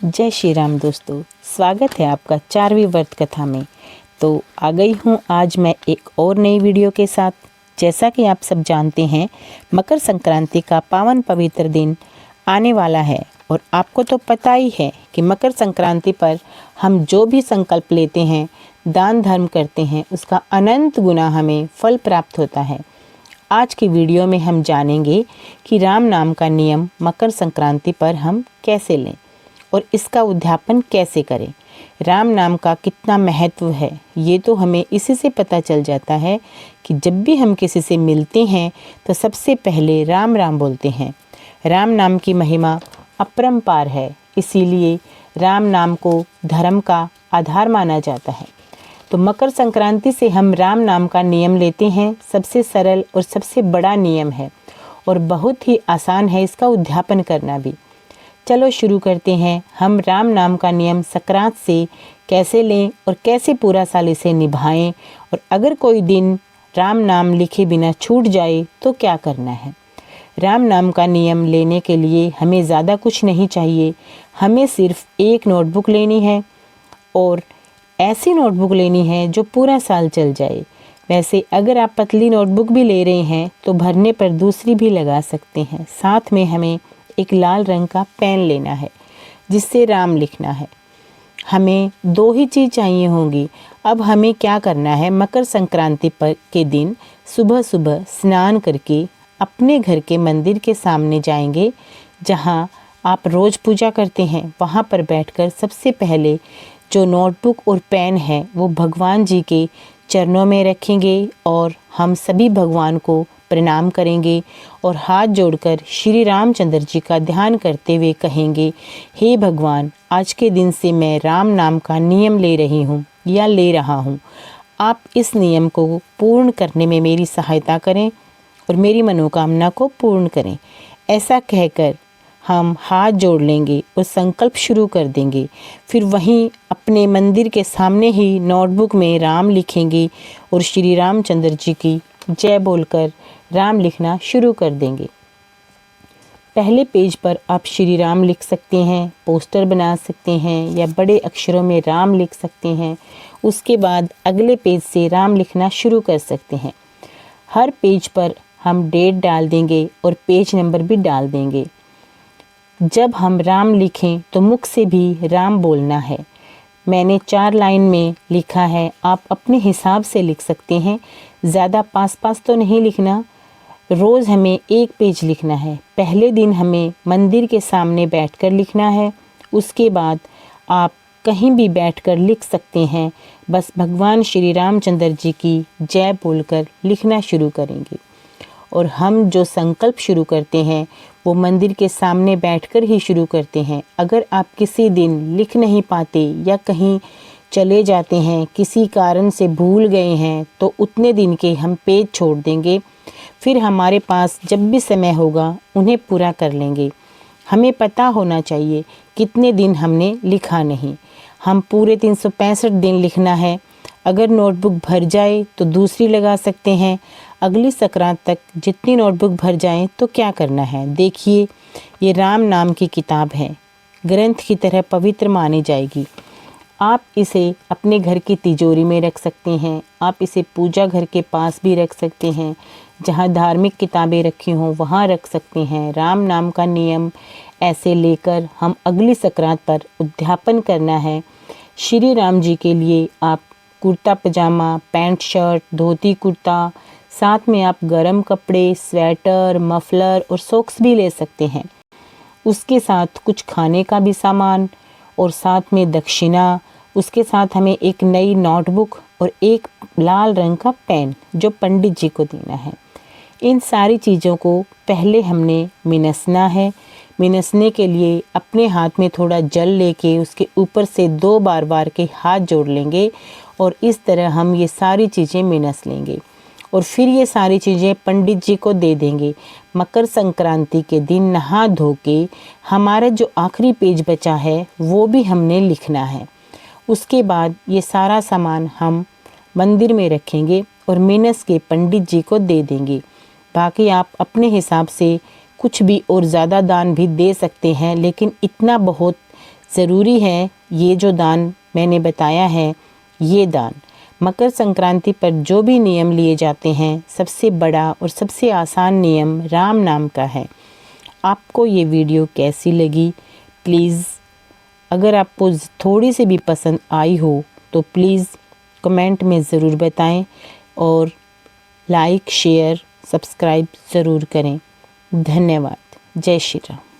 जय श्री राम दोस्तों, स्वागत है आपका 4वीं व्रत कथा में। तो आ गई हूँ आज मैं एक और नई वीडियो के साथ। जैसा कि आप सब जानते हैं, मकर संक्रांति का पावन पवित्र दिन आने वाला है और आपको तो पता ही है कि मकर संक्रांति पर हम जो भी संकल्प लेते हैं, दान धर्म करते हैं, उसका अनंत गुना हमें फल प्राप्त होता है। आज की वीडियो में हम जानेंगे कि राम नाम का नियम मकर संक्रांति पर हम कैसे लें और इसका उद्यापन कैसे करें। राम नाम का कितना महत्व है ये तो हमें इसी से पता चल जाता है कि जब भी हम किसी से मिलते हैं तो सबसे पहले राम राम बोलते हैं। राम नाम की महिमा अपरंपार है, इसीलिए राम नाम को धर्म का आधार माना जाता है। तो मकर संक्रांति से हम राम नाम का नियम लेते हैं। सबसे सरल और सबसे बड़ा नियम है और बहुत ही आसान है इसका उद्यापन करना भी। चलो शुरू करते हैं। हम राम नाम का नियम संक्रांत से कैसे लें और कैसे पूरा साल इसे निभाएं, और अगर कोई दिन राम नाम लिखे बिना छूट जाए तो क्या करना है। राम नाम का नियम लेने के लिए हमें ज़्यादा कुछ नहीं चाहिए। हमें सिर्फ एक नोटबुक लेनी है और ऐसी नोटबुक लेनी है जो पूरा साल चल जाए। वैसे अगर आप पतली नोटबुक भी ले रहे हैं तो भरने पर दूसरी भी लगा सकते हैं। साथ में हमें एक लाल रंग का पेन लेना है जिससे राम लिखना है। हमें दो ही चीज़ चाहिए होंगी। अब हमें क्या करना है, मकर संक्रांति पर के दिन सुबह सुबह स्नान करके अपने घर के मंदिर के सामने जाएंगे, जहां आप रोज़ पूजा करते हैं। वहां पर बैठकर सबसे पहले जो नोटबुक और पेन है वो भगवान जी के चरणों में रखेंगे और हम सभी भगवान को प्रणाम करेंगे और हाथ जोड़कर श्री रामचंद्र जी का ध्यान करते हुए कहेंगे, हे भगवान, आज के दिन से मैं राम नाम का नियम ले रही हूँ या ले रहा हूँ। आप इस नियम को पूर्ण करने में मेरी सहायता करें और मेरी मनोकामना को पूर्ण करें। ऐसा कहकर हम हाथ जोड़ लेंगे और संकल्प शुरू कर देंगे। फिर वहीं अपने मंदिर के सामने ही नोटबुक में राम लिखेंगे और श्री रामचंद्र जी की जय बोलकर राम लिखना शुरू कर देंगे। पहले पेज पर आप श्री राम लिख सकते हैं, पोस्टर बना सकते हैं या बड़े अक्षरों में राम लिख सकते हैं। उसके बाद अगले पेज से राम लिखना शुरू कर सकते हैं। हर पेज पर हम डेट डाल देंगे और पेज नंबर भी डाल देंगे। जब हम राम लिखें तो मुख से भी राम बोलना है। मैंने 4 लाइन में लिखा है, आप अपने हिसाब से लिख सकते हैं। ज़्यादा पास तो नहीं लिखना। रोज़ हमें एक पेज लिखना है। पहले दिन हमें मंदिर के सामने बैठकर लिखना है। उसके बाद आप कहीं भी बैठकर लिख सकते हैं। बस भगवान श्री रामचंद्र जी की जय बोलकर लिखना शुरू करेंगे। और हम जो संकल्प शुरू करते हैं वो मंदिर के सामने बैठकर ही शुरू करते हैं। अगर आप किसी दिन लिख नहीं पाते या कहीं चले जाते हैं, किसी कारण से भूल गए हैं, तो उतने दिन के हम पेज छोड़ देंगे। फिर हमारे पास जब भी समय होगा उन्हें पूरा कर लेंगे। हमें पता होना चाहिए कितने दिन हमने लिखा नहीं। हम पूरे 365 दिन लिखना है। अगर नोटबुक भर जाए तो दूसरी लगा सकते हैं। अगली संक्रांत तक जितनी नोटबुक भर जाएं तो क्या करना है। देखिए, ये राम नाम की किताब है, ग्रंथ की तरह पवित्र मानी जाएगी। आप इसे अपने घर की तिजोरी में रख सकते हैं। आप इसे पूजा घर के पास भी रख सकते हैं। जहाँ धार्मिक किताबें रखी हों वहाँ रख सकते हैं। राम नाम का नियम ऐसे लेकर हम अगली संक्रांत पर उद्यापन करना है। श्री राम जी के लिए आप कुर्ता पजामा, पैंट शर्ट, धोती कुर्ता, साथ में आप गरम कपड़े, स्वेटर, मफलर और सॉक्स भी ले सकते हैं। उसके साथ कुछ खाने का भी सामान और साथ में दक्षिणा। उसके साथ हमें एक नई नोटबुक और एक लाल रंग का पेन जो पंडित जी को देना है। इन सारी चीज़ों को पहले हमने मिनसना है। मिनसने के लिए अपने हाथ में थोड़ा जल लेके उसके ऊपर से 2 बार के हाथ जोड़ लेंगे और इस तरह हम ये सारी चीज़ें मिनस लेंगे और फिर ये सारी चीज़ें पंडित जी को दे देंगे। मकर संक्रांति के दिन नहा धो के हमारा जो आखिरी पेज बचा है वो भी हमने लिखना है। उसके बाद ये सारा सामान हम मंदिर में रखेंगे और मिनस के पंडित जी को दे देंगे। बाकी आप अपने हिसाब से कुछ भी और ज़्यादा दान भी दे सकते हैं, लेकिन इतना बहुत ज़रूरी है ये जो दान मैंने बताया है, ये दान मकर संक्रांति पर जो भी नियम लिए जाते हैं, सबसे बड़ा और सबसे आसान नियम राम नाम का है। आपको ये वीडियो कैसी लगी? प्लीज़ अगर आपको थोड़ी सी भी पसंद आई हो तो प्लीज़ कमेंट में ज़रूर बताएं और लाइक, शेयर, सब्सक्राइब ज़रूर करें। धन्यवाद। जय श्री राम।